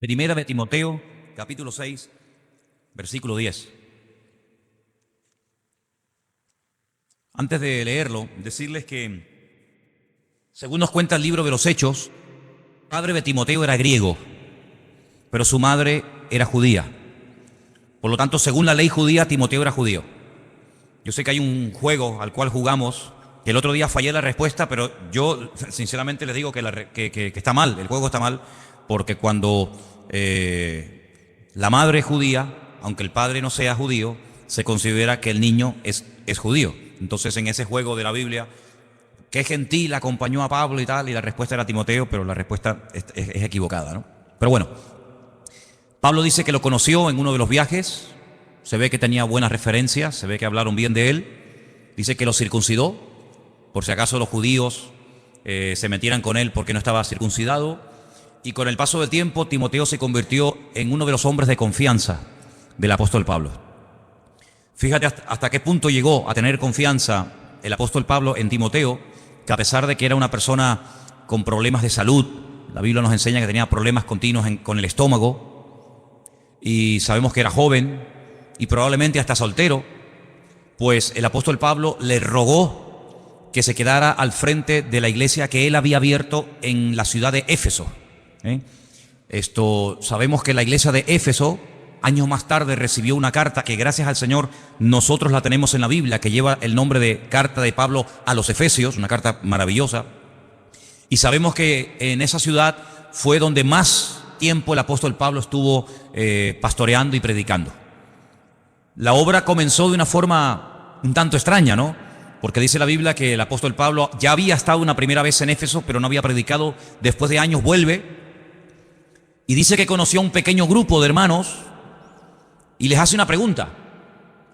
Primera de Timoteo, capítulo 6, versículo 10. Antes de leerlo, decirles que, según nos cuenta el libro de los Hechos, el padre de Timoteo era griego, pero su madre era judía. Por lo tanto, según la ley judía, Timoteo era judío. Yo sé que hay un juego al cual jugamos, que el otro día fallé la respuesta, pero yo sinceramente les digo que está mal, el juego está mal, porque cuando la madre es judía, aunque el padre no sea judío, se considera que el niño es judío. Entonces, en ese juego de la Biblia, qué gentil acompañó a Pablo y tal, y la respuesta era Timoteo, pero la respuesta es equivocada, ¿no? Pero bueno, Pablo dice que lo conoció en uno de los viajes, se ve que tenía buenas referencias, se ve que hablaron bien de él, dice que lo circuncidó, por si acaso los judíos se metieran con él porque no estaba circuncidado, y con el paso del tiempo Timoteo se convirtió en uno de los hombres de confianza del apóstol Pablo. Fíjate hasta qué punto llegó a tener confianza el apóstol Pablo en Timoteo, que a pesar de que era una persona con problemas de salud, la Biblia nos enseña que tenía problemas continuos con el estómago, y sabemos que era joven y probablemente hasta soltero, pues el apóstol Pablo le rogó que se quedara al frente de la iglesia que él había abierto en la ciudad de Éfeso. Sabemos que la iglesia de Éfeso años más tarde recibió una carta que, gracias al Señor, nosotros la tenemos en la Biblia, que lleva el nombre de Carta de Pablo a los Efesios, una carta maravillosa. Y sabemos que en esa ciudad fue donde más tiempo el apóstol Pablo estuvo pastoreando y predicando. La obra comenzó de una forma un tanto extraña, ¿no? Porque dice la Biblia que el apóstol Pablo ya había estado una primera vez en Éfeso, pero no había predicado. Después de años vuelve y dice que conoció a un pequeño grupo de hermanos y les hace una pregunta.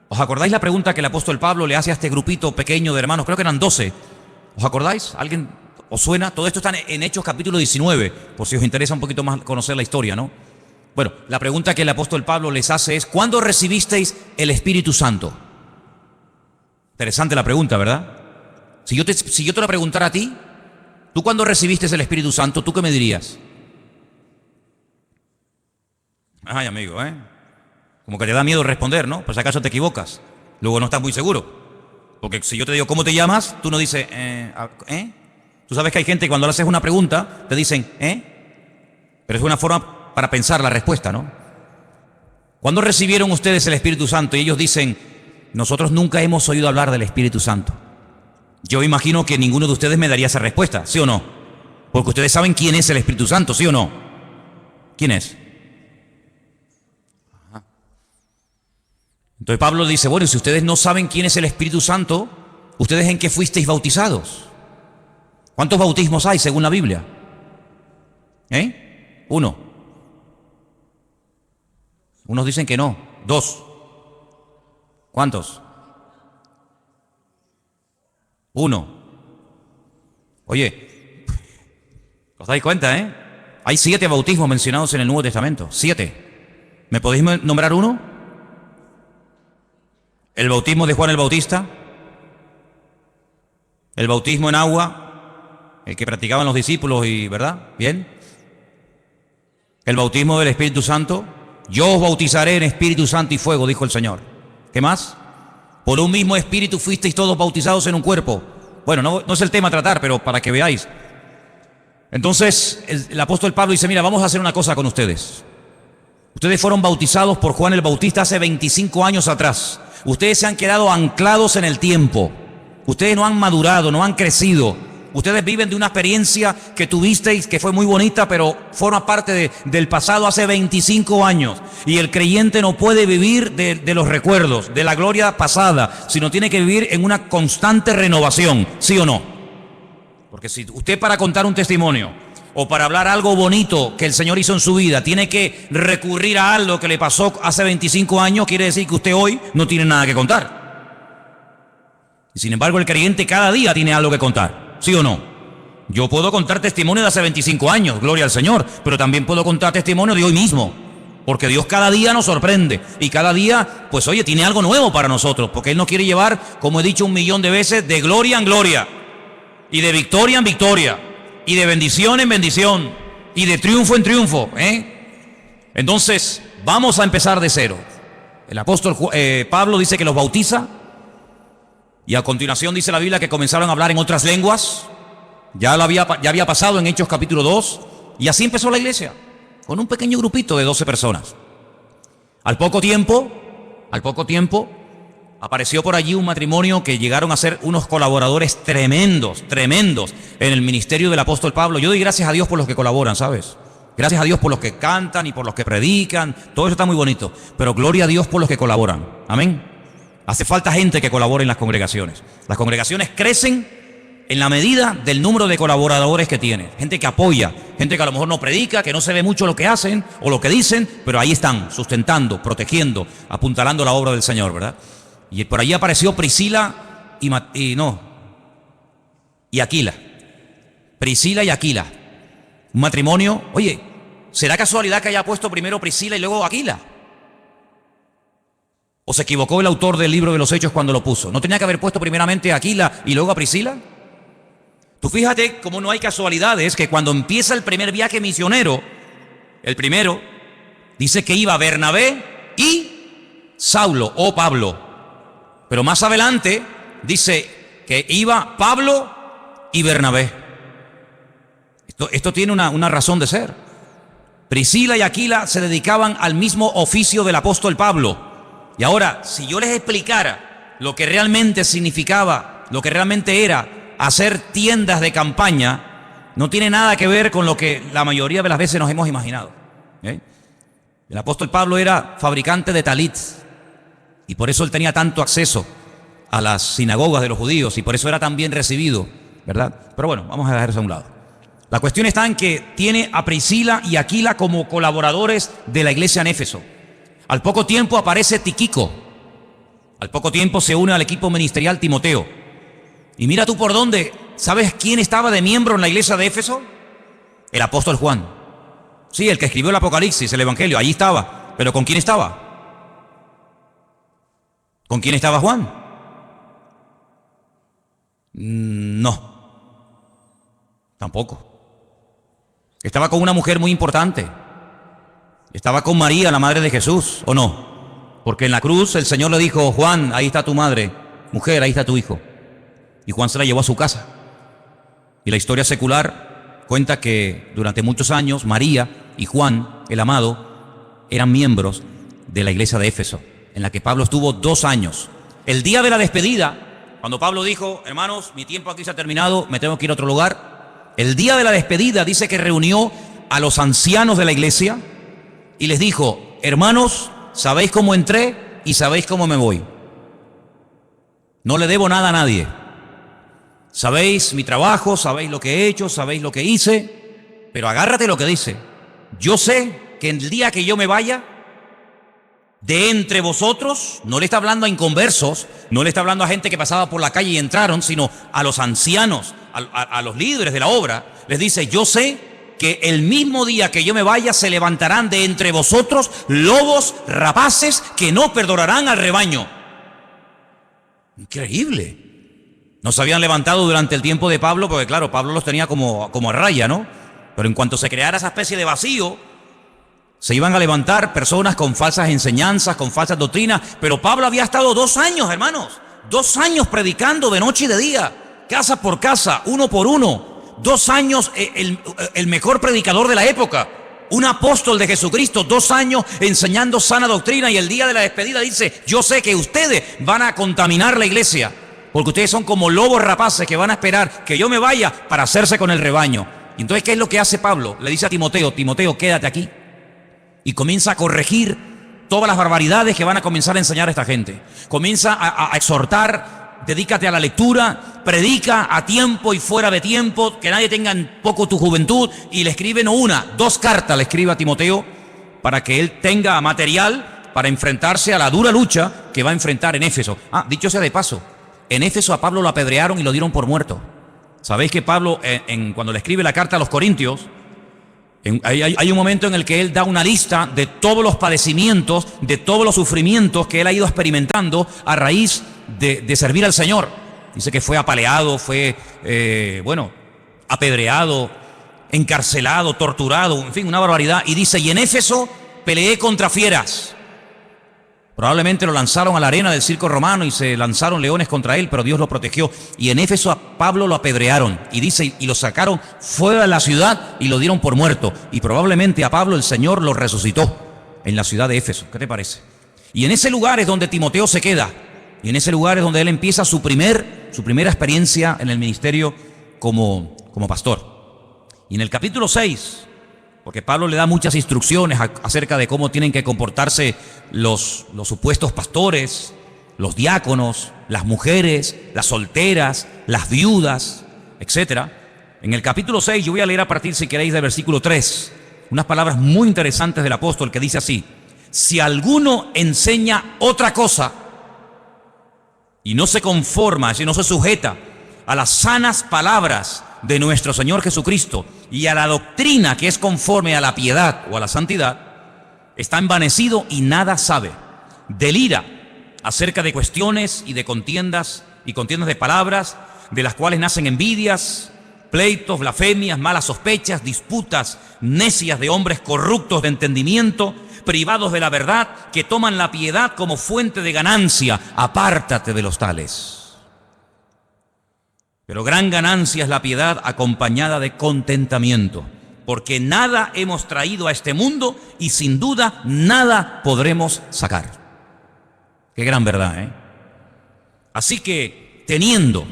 ¿Os acordáis la pregunta que el apóstol Pablo le hace a este grupito pequeño de hermanos? Creo que eran 12. ¿Os acordáis? ¿Alguien os suena? Todo esto está en Hechos capítulo 19, por si os interesa un poquito más conocer la historia, ¿no? Bueno, la pregunta que el apóstol Pablo les hace es: ¿cuándo recibisteis el Espíritu Santo? Interesante la pregunta, ¿verdad? Si yo te la preguntara a ti, ¿tú cuándo recibiste el Espíritu Santo? ¿Tú qué me dirías? Ay, amigo, como que te da miedo responder, ¿no? Por si acaso te equivocas. Luego no estás muy seguro. Porque si yo te digo ¿cómo te llamas? Tú no dices, Tú sabes que hay gente que cuando le haces una pregunta te dicen, Pero es una forma para pensar la respuesta, ¿no? ¿Cuándo recibieron ustedes el Espíritu Santo? Y ellos dicen: nosotros nunca hemos oído hablar del Espíritu Santo. Yo imagino que ninguno de ustedes me daría esa respuesta, ¿sí o no? Porque ustedes saben quién es el Espíritu Santo, ¿sí o no? ¿Quién es? Entonces Pablo dice: bueno, si ustedes no saben quién es el Espíritu Santo, ¿ustedes en qué fuisteis bautizados? ¿Cuántos bautismos hay según la Biblia? 1. Unos dicen que no. 2. ¿Cuántos? 1. Oye, ¿os dais cuenta, Hay 7 bautismos mencionados en el Nuevo Testamento. 7. ¿Me podéis nombrar uno? El bautismo de Juan el Bautista, el bautismo en agua, el que practicaban los discípulos, y ¿verdad? Bien. El bautismo del Espíritu Santo. Yo os bautizaré en Espíritu Santo y fuego, dijo el Señor. ¿Qué más? Por un mismo Espíritu fuisteis todos bautizados en un cuerpo. Bueno, no es el tema a tratar, pero para que veáis. Entonces el apóstol Pablo dice: mira, vamos a hacer una cosa con ustedes. Ustedes fueron bautizados por Juan el Bautista hace 25 años atrás. Ustedes se han quedado anclados en el tiempo. Ustedes no han madurado, no han crecido. Ustedes viven de una experiencia que tuvisteis que fue muy bonita, pero forma parte del pasado hace 25 años. Y el creyente no puede vivir de los recuerdos, de la gloria pasada, sino tiene que vivir en una constante renovación, ¿sí o no? Porque si usted, para contar un testimonio o para hablar algo bonito que el Señor hizo en su vida, tiene que recurrir a algo que le pasó hace 25 años, quiere decir que usted hoy no tiene nada que contar. Y sin embargo, el creyente cada día tiene algo que contar, ¿sí o no? Yo puedo contar testimonio de hace 25 años, gloria al Señor, pero también puedo contar testimonio de hoy mismo, porque Dios cada día nos sorprende y cada día, pues oye, tiene algo nuevo para nosotros, porque Él nos quiere llevar, como he dicho 1.000.000 de veces, de gloria en gloria y de victoria en victoria y de bendición en bendición y de triunfo en triunfo, Entonces, vamos a empezar de cero. El apóstol Pablo dice que los bautiza, y a continuación dice la Biblia que comenzaron a hablar en otras lenguas. Ya había pasado en Hechos capítulo 2, y así empezó la iglesia, con un pequeño grupito de 12 personas. Al poco tiempo, apareció por allí un matrimonio que llegaron a ser unos colaboradores tremendos en el ministerio del apóstol Pablo. Yo doy gracias a Dios por los que colaboran, ¿sabes? Gracias a Dios por los que cantan y por los que predican. Todo eso está muy bonito, pero gloria a Dios por los que colaboran. Amén. Hace falta gente que colabore en las congregaciones. Las congregaciones crecen en la medida del número de colaboradores que tienen. Gente que apoya, gente que a lo mejor no predica, que no se ve mucho lo que hacen o lo que dicen, pero ahí están, sustentando, protegiendo, apuntalando la obra del Señor, ¿verdad? Y por allí apareció Priscila y Aquila. Priscila y Aquila. Un matrimonio. Oye, ¿será casualidad que haya puesto primero Priscila y luego Aquila? ¿O se equivocó el autor del libro de los Hechos cuando lo puso? ¿No tenía que haber puesto primeramente a Aquila y luego a Priscila? Tú fíjate cómo no hay casualidades, que cuando empieza el primer viaje misionero, el primero, dice que iba Bernabé y Saulo o Pablo. Pero más adelante dice que iba Pablo y Bernabé. Esto tiene una razón de ser. Priscila y Aquila se dedicaban al mismo oficio del apóstol Pablo. Y ahora, si yo les explicara lo que realmente significaba, lo que realmente era hacer tiendas de campaña, no tiene nada que ver con lo que la mayoría de las veces nos hemos imaginado. El apóstol Pablo era fabricante de talit, y por eso él tenía tanto acceso a las sinagogas de los judíos, y por eso era tan bien recibido, ¿verdad? Pero bueno, vamos a dejar eso a un lado. La cuestión está en que tiene a Priscila y Aquila como colaboradores de la iglesia en Éfeso. Al poco tiempo aparece Tíquico. Al poco tiempo se une al equipo ministerial Timoteo. Y mira tú por dónde. ¿Sabes quién estaba de miembro en la iglesia de Éfeso? El apóstol Juan. Sí, el que escribió el Apocalipsis, el Evangelio. Allí estaba. ¿Pero con quién estaba? ¿Con quién estaba Juan? No. Tampoco. Estaba con una mujer muy importante. Estaba con María, la madre de Jesús, ¿o no? Porque en la cruz el Señor le dijo: Juan, ahí está tu madre. Mujer, ahí está tu hijo. Y Juan se la llevó a su casa. Y la historia secular cuenta que durante muchos años María y Juan, el amado, eran miembros de la iglesia de Éfeso, en la que Pablo estuvo 2 años. El día de la despedida, cuando Pablo dijo: hermanos, mi tiempo aquí se ha terminado, me tengo que ir a otro lugar. El día de la despedida dice que reunió a los ancianos de la iglesia y les dijo: hermanos, sabéis cómo entré y sabéis cómo me voy. No le debo nada a nadie. Sabéis mi trabajo, sabéis lo que he hecho, sabéis lo que hice, pero agárrate lo que dice. Yo sé que el día que yo me vaya, de entre vosotros, no le está hablando a inconversos, no le está hablando a gente que pasaba por la calle y entraron, sino a los ancianos, a los líderes de la obra. Les dice: yo sé que el mismo día que yo me vaya se levantarán de entre vosotros lobos rapaces que no perdonarán al rebaño. Increíble. No se habían levantado durante el tiempo de Pablo, porque claro, Pablo los tenía como a raya, ¿no? Pero en cuanto se creara esa especie de vacío, se iban a levantar personas con falsas enseñanzas, con falsas doctrinas. Pero Pablo había estado 2 años, hermanos, 2 años predicando de noche y de día, casa por casa, uno por uno. 2 años el mejor predicador de la época, un apóstol de Jesucristo, 2 años enseñando sana doctrina, y el día de la despedida dice: yo sé que ustedes van a contaminar la iglesia, porque ustedes son como lobos rapaces que van a esperar que yo me vaya para hacerse con el rebaño. Y entonces, ¿qué es lo que hace Pablo? Le dice a Timoteo: Timoteo, quédate aquí. Y comienza a corregir todas las barbaridades que van a comenzar a enseñar a esta gente. Comienza a exhortar: dedícate a la lectura, predica a tiempo y fuera de tiempo, que nadie tenga en poco tu juventud. Y le escribe no 1, 2 cartas le escribe a Timoteo para que él tenga material para enfrentarse a la dura lucha que va a enfrentar en Éfeso. Dicho sea de paso, en Éfeso a Pablo lo apedrearon y lo dieron por muerto. Sabéis que Pablo, cuando le escribe la carta a los Corintios, hay un momento en el que él da una lista de todos los padecimientos, de todos los sufrimientos que él ha ido experimentando a raíz de servir al Señor. Dice que fue apaleado, fue, apedreado, encarcelado, torturado, en fin, una barbaridad. Y dice: y en Éfeso peleé contra fieras. Probablemente lo lanzaron a la arena del circo romano y se lanzaron leones contra él, pero Dios lo protegió. Y en Éfeso a Pablo lo apedrearon, y dice, y lo sacaron fuera de la ciudad y lo dieron por muerto. Y probablemente a Pablo el Señor lo resucitó en la ciudad de Éfeso. ¿Qué te parece? Y en ese lugar es donde Timoteo se queda. Y en ese lugar es donde él empieza su primera experiencia en el ministerio como pastor. Y en el capítulo 6, porque Pablo le da muchas instrucciones acerca de cómo tienen que comportarse los supuestos pastores, los diáconos, las mujeres, las solteras, las viudas, etc. En el capítulo 6, yo voy a leer a partir, si queréis, del versículo 3, unas palabras muy interesantes del apóstol que dice así: si alguno enseña otra cosa y no se conforma, si no se sujeta a las sanas palabras de nuestro Señor Jesucristo y a la doctrina que es conforme a la piedad o a la santidad, está envanecido y nada sabe. Delira acerca de cuestiones y de contiendas de palabras, de las cuales nacen envidias, pleitos, blasfemias, malas sospechas, disputas necias de hombres corruptos de entendimiento, privados de la verdad, que toman la piedad como fuente de ganancia. Apártate de los tales. Pero gran ganancia es la piedad acompañada de contentamiento, porque nada hemos traído a este mundo y sin duda nada podremos sacar. Qué gran verdad, ¿eh? Así que, teniendo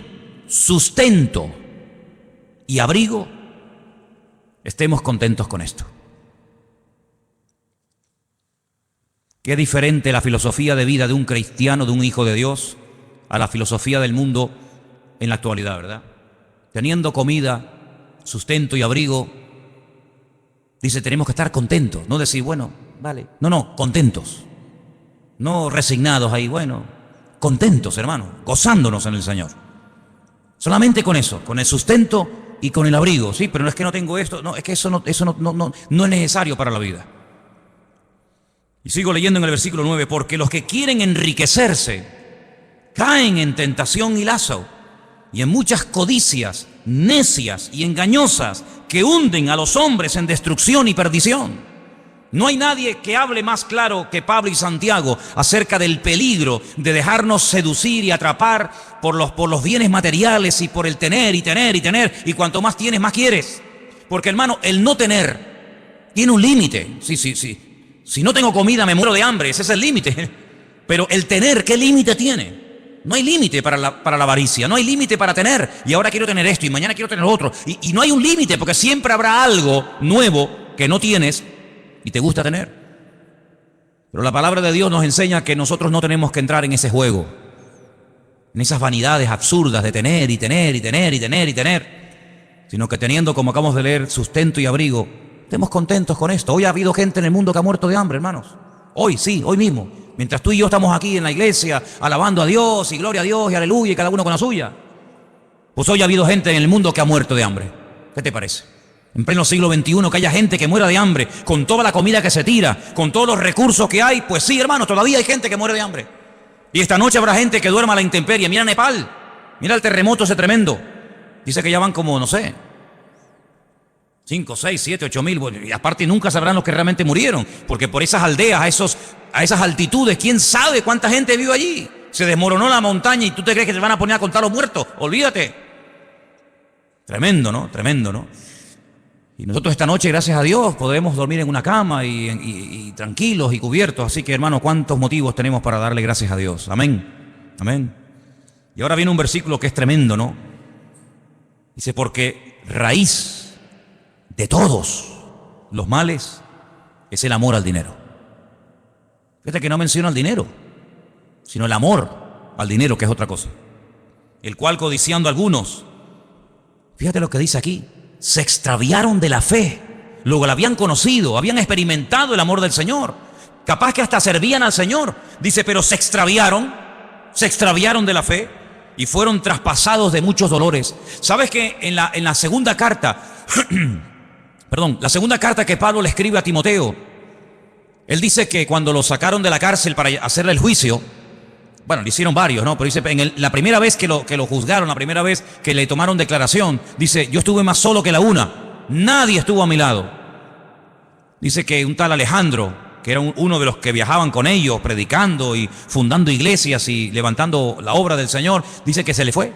sustento y abrigo, estemos contentos con esto. Qué diferente la filosofía de vida de un cristiano, de un hijo de Dios, a la filosofía del mundo en la actualidad, ¿verdad? Teniendo comida, sustento y abrigo, dice, tenemos que estar contentos, no decir, bueno, vale, no, contentos, no resignados ahí, bueno, contentos, hermano, gozándonos en el Señor. Solamente con eso, con el sustento y con el abrigo, sí, pero no es que no tengo esto, no, es que eso no es necesario para la vida. Y sigo leyendo en el versículo 9, porque los que quieren enriquecerse caen en tentación y lazo, y en muchas codicias necias y engañosas que hunden a los hombres en destrucción y perdición. No hay nadie que hable más claro que Pablo y Santiago acerca del peligro de dejarnos seducir y atrapar por los bienes materiales y por el tener y tener y tener, y cuanto más tienes, más quieres. Porque, hermano, el no tener tiene un límite. Sí. Si no tengo comida me muero de hambre, ese es el límite. Pero el tener, ¿qué límite tiene? No hay límite para la avaricia, no hay límite para tener. Y ahora quiero tener esto y mañana quiero tener lo otro. Y no hay un límite, porque siempre habrá algo nuevo que no tienes y te gusta tener. Pero la palabra de Dios nos enseña que nosotros no tenemos que entrar en ese juego, en esas vanidades absurdas de tener y tener y tener y tener y tener, sino que teniendo, como acabamos de leer, sustento y abrigo, estemos contentos con esto. Hoy ha habido gente en el mundo que ha muerto de hambre, hermanos. Hoy, sí, hoy mismo. Mientras tú y yo estamos aquí en la iglesia alabando a Dios y gloria a Dios y aleluya y cada uno con la suya, pues hoy ha habido gente en el mundo que ha muerto de hambre. ¿Qué te parece? En pleno siglo XXI, que haya gente que muera de hambre, con toda la comida que se tira, con todos los recursos que hay, pues sí, hermano, todavía hay gente que muere de hambre. Y esta noche habrá gente que duerma a la intemperie. Mira Nepal, mira el terremoto ese tremendo. Dice que ya van como, no sé, 5, 6, 7, 8 mil, bueno, y aparte nunca sabrán los que realmente murieron, porque por esas aldeas, a esas altitudes, quién sabe cuánta gente vive allí. Se desmoronó la montaña y tú te crees que se van a poner a contar los muertos. Olvídate. Tremendo, ¿no? Tremendo, ¿no? Y nosotros esta noche, gracias a Dios, podemos dormir en una cama y tranquilos y cubiertos. Así que, hermano, cuántos motivos tenemos para darle gracias a Dios. Amén. Amén. Y ahora viene un versículo que es tremendo, ¿no? Dice, porque raíz de todos los males es el amor al dinero. Fíjate que no menciona el dinero, sino el amor al dinero, que es otra cosa. El cual, codiciando algunos, fíjate lo que dice aquí, se extraviaron de la fe. Luego la habían conocido, habían experimentado el amor del Señor, capaz que hasta servían al Señor. Dice, pero se extraviaron de la fe y fueron traspasados de muchos dolores. ¿Sabes que en la segunda carta, la segunda carta que Pablo le escribe a Timoteo, él dice que cuando lo sacaron de la cárcel para hacerle el juicio, bueno, le hicieron varios, ¿no? Pero dice, la primera vez que lo juzgaron, la primera vez que le tomaron declaración, dice, yo estuve más solo que la una, nadie estuvo a mi lado. Dice que un tal Alejandro, que era uno de los que viajaban con ellos, predicando y fundando iglesias y levantando la obra del Señor, dice que se le fue.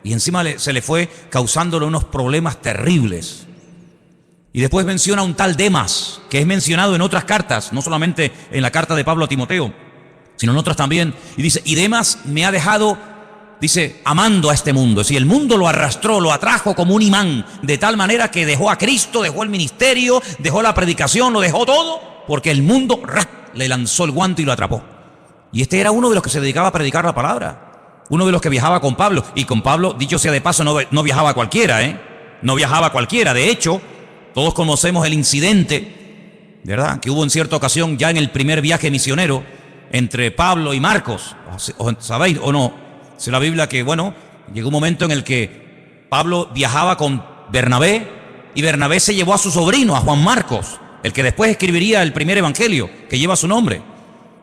Y encima se le fue causándole unos problemas terribles. Y después menciona un tal Demas, que es mencionado en otras cartas, no solamente en la carta de Pablo a Timoteo, sino en otras también. Y dice, y Demas me ha dejado, dice, amando a este mundo. Es decir, el mundo lo arrastró, lo atrajo como un imán, de tal manera que dejó a Cristo, dejó el ministerio, dejó la predicación, lo dejó todo, porque el mundo le lanzó el guante y lo atrapó. Y este era uno de los que se dedicaba a predicar la palabra, uno de los que viajaba con Pablo. Y con Pablo, dicho sea de paso, no viajaba cualquiera, no viajaba cualquiera. De hecho, todos conocemos el incidente, ¿verdad?, que hubo en cierta ocasión ya en el primer viaje misionero entre Pablo y Marcos. ¿Sabéis o no? Dice la Biblia que, bueno, llegó un momento en el que Pablo viajaba con Bernabé y Bernabé se llevó a su sobrino, a Juan Marcos, el que después escribiría el primer evangelio que lleva su nombre.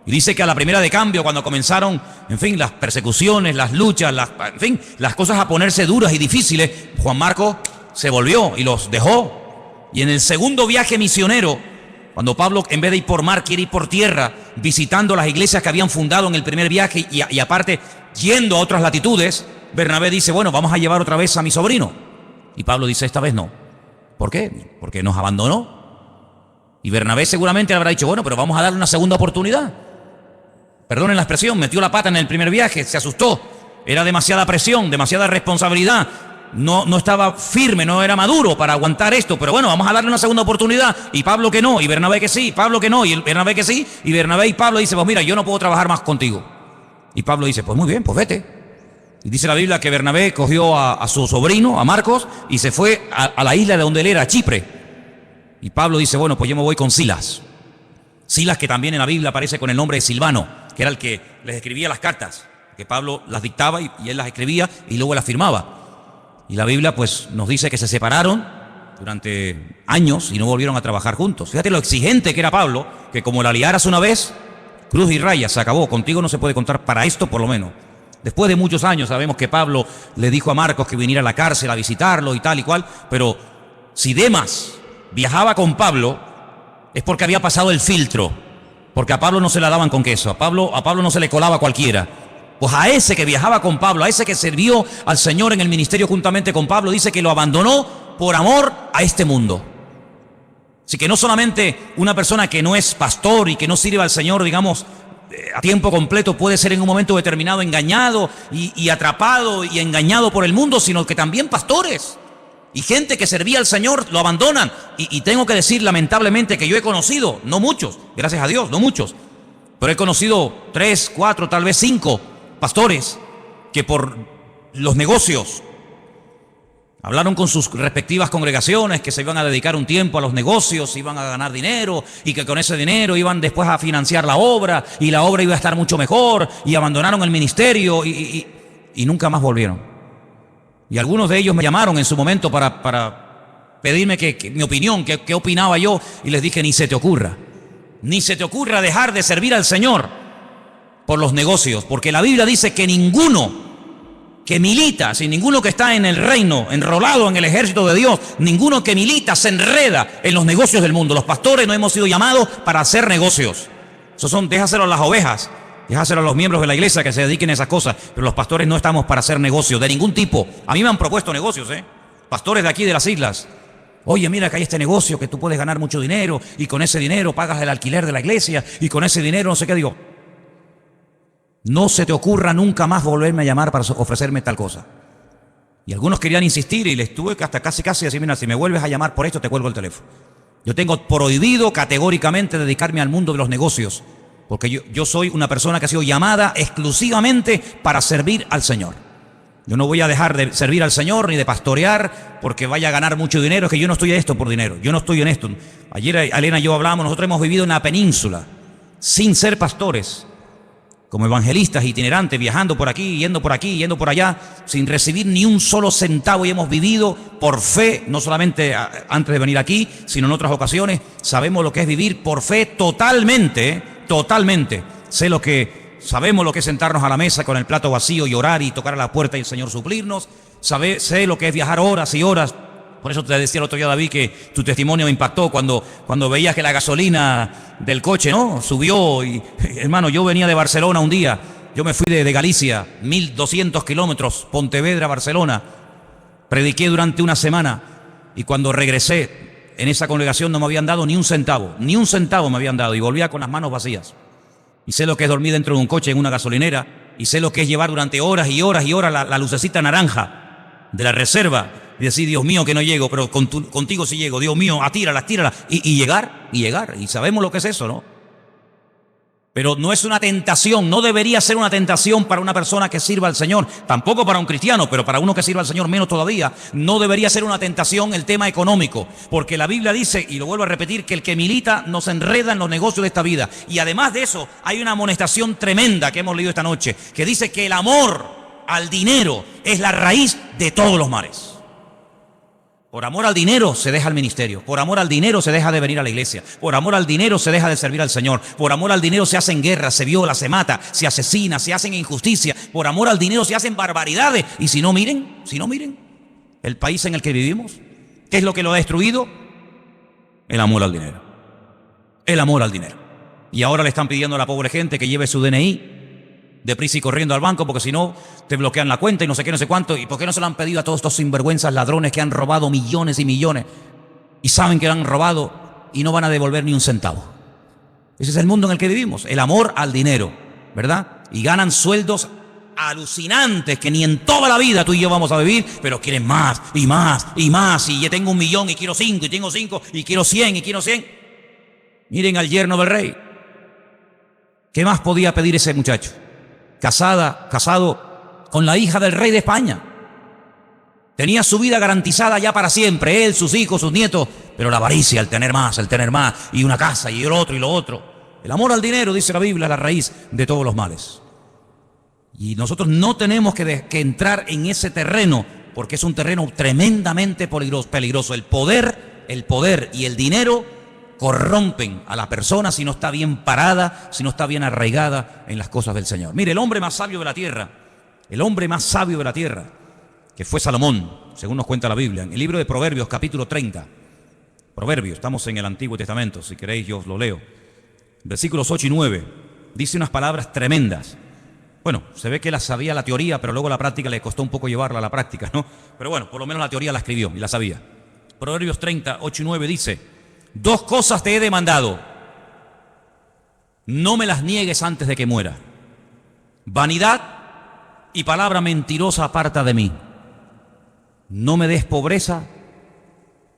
Y dice que a la primera de cambio, cuando comenzaron, en fin, las persecuciones, las luchas, en fin, las cosas a ponerse duras y difíciles, Juan Marcos se volvió y los dejó. Y en el segundo viaje misionero, cuando Pablo, en vez de ir por mar, quiere ir por tierra, visitando las iglesias que habían fundado en el primer viaje y aparte yendo a otras latitudes, Bernabé dice, bueno, vamos a llevar otra vez a mi sobrino. Y Pablo dice, esta vez no. ¿Por qué? Porque nos abandonó. Y Bernabé seguramente le habrá dicho, bueno, pero vamos a darle una segunda oportunidad. Perdonen la expresión, metió la pata en el primer viaje, se asustó. Era demasiada presión, demasiada responsabilidad. No estaba firme, no era maduro para aguantar esto, pero bueno, vamos a darle una segunda oportunidad. Y Pablo que no, y Bernabé que sí, Pablo que no, y Bernabé que sí, y Bernabé y Pablo dice, pues mira, yo no puedo trabajar más contigo. Y Pablo dice, pues muy bien, pues vete. Y dice la Biblia que Bernabé cogió a su sobrino, a Marcos, y se fue a la isla de donde él era, a Chipre. Y Pablo dice, bueno, pues yo me voy con Silas. Silas, que también en la Biblia aparece con el nombre de Silvano, que era el que les escribía las cartas, que Pablo las dictaba y él las escribía y luego las firmaba. Y la Biblia pues nos dice que se separaron durante años y no volvieron a trabajar juntos. Fíjate lo exigente que era Pablo, que como la liaras una vez, cruz y raya, se acabó. Contigo no se puede contar para esto por lo menos. Después de muchos años sabemos que Pablo le dijo a Marcos que viniera a la cárcel a visitarlo y tal y cual, pero si Demas viajaba con Pablo es porque había pasado el filtro, porque a Pablo no se la daban con queso, a Pablo no se le colaba cualquiera. Pues a ese que viajaba con Pablo, a ese que sirvió al Señor en el ministerio juntamente con Pablo, dice que lo abandonó por amor a este mundo. Así que no solamente una persona que no es pastor y que no sirve al Señor, digamos, a tiempo completo puede ser en un momento determinado engañado y atrapado y engañado por el mundo, sino que también pastores y gente que servía al Señor lo abandonan. Y tengo que decir lamentablemente que yo he conocido, no muchos, gracias a Dios, no muchos, pero he conocido 3, 4, tal vez 5 pastores que por los negocios hablaron con sus respectivas congregaciones que se iban a dedicar un tiempo a los negocios, iban a ganar dinero y que con ese dinero iban después a financiar la obra y la obra iba a estar mucho mejor, y abandonaron el ministerio y nunca más volvieron. Y algunos de ellos me llamaron en su momento para pedirme que mi opinión, qué opinaba yo, y les dije, ni se te ocurra dejar de servir al Señor por los negocios, porque la Biblia dice que ninguno que milita, sin ninguno que está en el reino, enrolado en el ejército de Dios, ninguno que milita se enreda en los negocios del mundo. Los pastores no hemos sido llamados para hacer negocios. Déjaselo a las ovejas, déjaselo a los miembros de la iglesia que se dediquen a esas cosas, pero los pastores no estamos para hacer negocios de ningún tipo. A mí me han propuesto negocios, pastores de aquí de las islas. Oye, mira que hay este negocio que tú puedes ganar mucho dinero y con ese dinero pagas el alquiler de la iglesia y con ese dinero no sé qué. Digo, no se te ocurra nunca más volverme a llamar para ofrecerme tal cosa. Y algunos querían insistir y les tuve que hasta casi decir, mira, si me vuelves a llamar por esto te cuelgo el teléfono. Yo tengo prohibido categóricamente dedicarme al mundo de los negocios, porque yo soy una persona que ha sido llamada exclusivamente para servir al Señor. Yo no voy a dejar de servir al Señor ni de pastorear porque vaya a ganar mucho dinero. Es que yo no estoy en esto por dinero, yo no estoy en esto. Ayer Elena y yo hablamos, nosotros hemos vivido en la península sin ser pastores, como evangelistas itinerantes, viajando por aquí, yendo por allá, sin recibir ni un solo centavo, y hemos vivido por fe, no solamente antes de venir aquí, sino en otras ocasiones. Sabemos lo que es vivir por fe totalmente. Sabemos lo que es sentarnos a la mesa con el plato vacío y orar y tocar a la puerta y el Señor suplirnos. Sé lo que es viajar horas y horas Por eso te decía el otro día, David, que tu testimonio me impactó cuando veías que la gasolina del coche, ¿no?, subió. Y, hermano, yo venía de Barcelona un día. Yo me fui de Galicia, 1200 kilómetros, Pontevedra, Barcelona. Prediqué durante una semana. Y cuando regresé, en esa congregación no me habían dado ni un centavo me habían dado. Y volvía con las manos vacías. Y sé lo que es dormir dentro de un coche en una gasolinera. Y sé lo que es llevar durante horas y horas y horas la lucecita naranja de la reserva. Y decir, Dios mío, que no llego, pero contigo sí llego. Dios mío, atírala. Y llegar. Y sabemos lo que es eso, ¿no? Pero no es una tentación, no debería ser una tentación para una persona que sirva al Señor. Tampoco para un cristiano, pero para uno que sirva al Señor menos todavía. No debería ser una tentación el tema económico. Porque la Biblia dice, y lo vuelvo a repetir, que el que milita no se enreda en los negocios de esta vida. Y además de eso, hay una amonestación tremenda que hemos leído esta noche, que dice que el amor al dinero es la raíz de todos los males. Por amor al dinero se deja el ministerio. Por amor al dinero se deja de venir a la iglesia. Por amor al dinero se deja de servir al Señor. Por amor al dinero se hacen guerras, se viola, se mata, se asesina, se hacen injusticias. Por amor al dinero se hacen barbaridades. Y si no miren el país en el que vivimos, ¿qué es lo que lo ha destruido? El amor al dinero. El amor al dinero. Y ahora le están pidiendo a la pobre gente que lleve su DNI deprisa y corriendo al banco, porque si no te bloquean la cuenta y no sé qué, no sé cuánto. ¿Y por qué no se lo han pedido a todos estos sinvergüenzas ladrones que han robado millones y millones y saben que lo han robado y no van a devolver ni un centavo? Ese es el mundo en el que vivimos, el amor al dinero, ¿verdad? Y ganan sueldos alucinantes que ni en toda la vida tú y yo vamos a vivir, pero quieren más y más y más. Y ya tengo 1 millón y quiero 5, y tengo 5 y quiero 100 y quiero 100. Miren al yerno del rey. ¿Qué más podía pedir ese muchacho? Casado con la hija del rey de España. Tenía su vida garantizada ya para siempre, él, sus hijos, sus nietos, pero la avaricia, el tener más, y una casa, y el otro, y lo otro. El amor al dinero, dice la Biblia, es la raíz de todos los males. Y nosotros no tenemos que entrar en ese terreno, porque es un terreno tremendamente peligroso. El poder y el dinero corrompen a la persona si no está bien parada, si no está bien arraigada en las cosas del Señor. Mire, el hombre más sabio de la tierra, que fue Salomón, según nos cuenta la Biblia, en el libro de Proverbios, capítulo 30. Proverbios, estamos en el Antiguo Testamento, si queréis yo os lo leo. Versículos 8 y 9, dice unas palabras tremendas. Bueno, se ve que él sabía la teoría, pero luego la práctica le costó un poco llevarla a la práctica, ¿no? Pero bueno, por lo menos la teoría la escribió y la sabía. Proverbios 30, 8 y 9 dice: 2 cosas te he demandado, no me las niegues antes de que muera. Vanidad y palabra mentirosa aparta de mí. No me des pobreza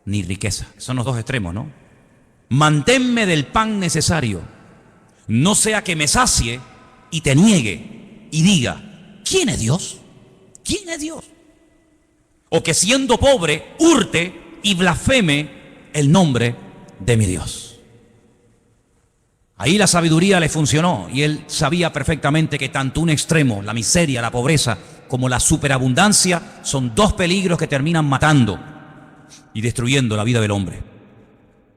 ni riqueza. Son los 2 extremos, ¿no? Manténme del pan necesario, no sea que me sacie y te niegue y diga: ¿quién es Dios? ¿Quién es Dios? O que siendo pobre hurte y blasfeme el nombre de mi Dios. Ahí la sabiduría le funcionó y él sabía perfectamente que tanto un extremo, la miseria, la pobreza, como la superabundancia son 2 peligros que terminan matando y destruyendo la vida del hombre.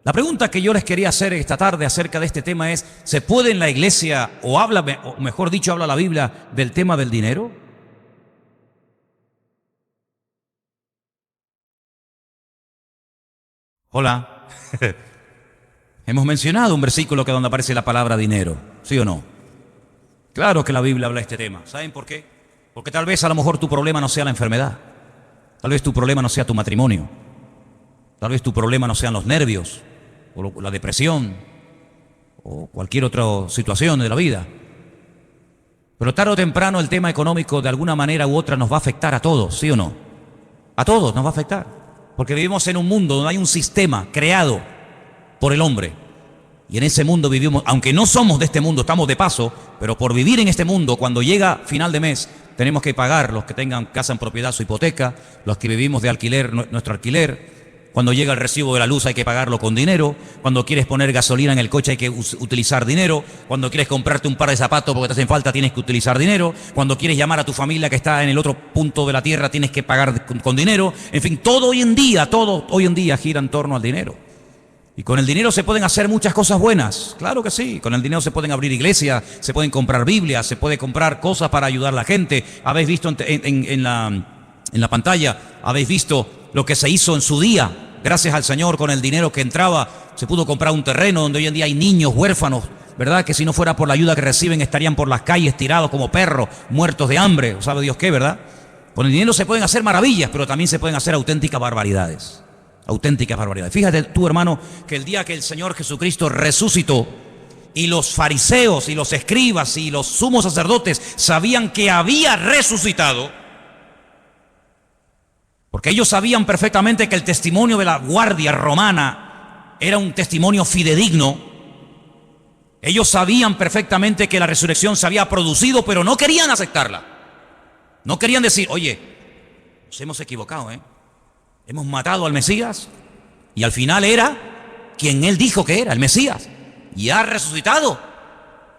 La pregunta que yo les quería hacer esta tarde acerca de este tema es: ¿se puede en la iglesia, o mejor dicho, habla la Biblia del tema del dinero? Hola. Hemos mencionado un versículo que donde aparece la palabra dinero, ¿sí o no? Claro que la Biblia habla de este tema. ¿Saben por qué? Porque tal vez a lo mejor tu problema no sea la enfermedad. Tal vez tu problema no sea tu matrimonio. Tal vez tu problema no sean los nervios, o la depresión, o cualquier otra situación de la vida. Pero tarde o temprano el tema económico de alguna manera u otra nos va a afectar a todos, ¿sí o no? A todos nos va a afectar. Porque vivimos en un mundo donde hay un sistema creado por el hombre. Y en ese mundo vivimos, aunque no somos de este mundo, estamos de paso, pero por vivir en este mundo, cuando llega final de mes, tenemos que pagar, los que tengan casa en propiedad, su hipoteca, los que vivimos de alquiler, nuestro alquiler. Cuando llega el recibo de la luz hay que pagarlo con dinero. Cuando quieres poner gasolina en el coche hay que utilizar dinero. Cuando quieres comprarte un par de zapatos porque te hacen falta tienes que utilizar dinero. Cuando quieres llamar a tu familia que está en el otro punto de la tierra tienes que pagar con dinero. En fin, todo hoy en día gira en torno al dinero. Y con el dinero se pueden hacer muchas cosas buenas. Claro que sí. Con el dinero se pueden abrir iglesias, se pueden comprar Biblias, se puede comprar cosas para ayudar a la gente. Habéis visto en En la pantalla habéis visto lo que se hizo en su día. Gracias al Señor, con el dinero que entraba, se pudo comprar un terreno donde hoy en día hay niños huérfanos, ¿verdad? Que si no fuera por la ayuda que reciben estarían por las calles tirados como perros, muertos de hambre, o sabe Dios qué, ¿verdad? Con el dinero se pueden hacer maravillas, pero también se pueden hacer auténticas barbaridades. Auténticas barbaridades. Fíjate tú, hermano, que el día que el Señor Jesucristo resucitó y los fariseos y los escribas y los sumos sacerdotes sabían que había resucitado, porque ellos sabían perfectamente que el testimonio de la guardia romana era un testimonio fidedigno. Ellos sabían perfectamente que la resurrección se había producido, pero no querían aceptarla. No querían decir, oye, nos hemos equivocado, hemos matado al Mesías y al final era quien él dijo que era, el Mesías, y ha resucitado.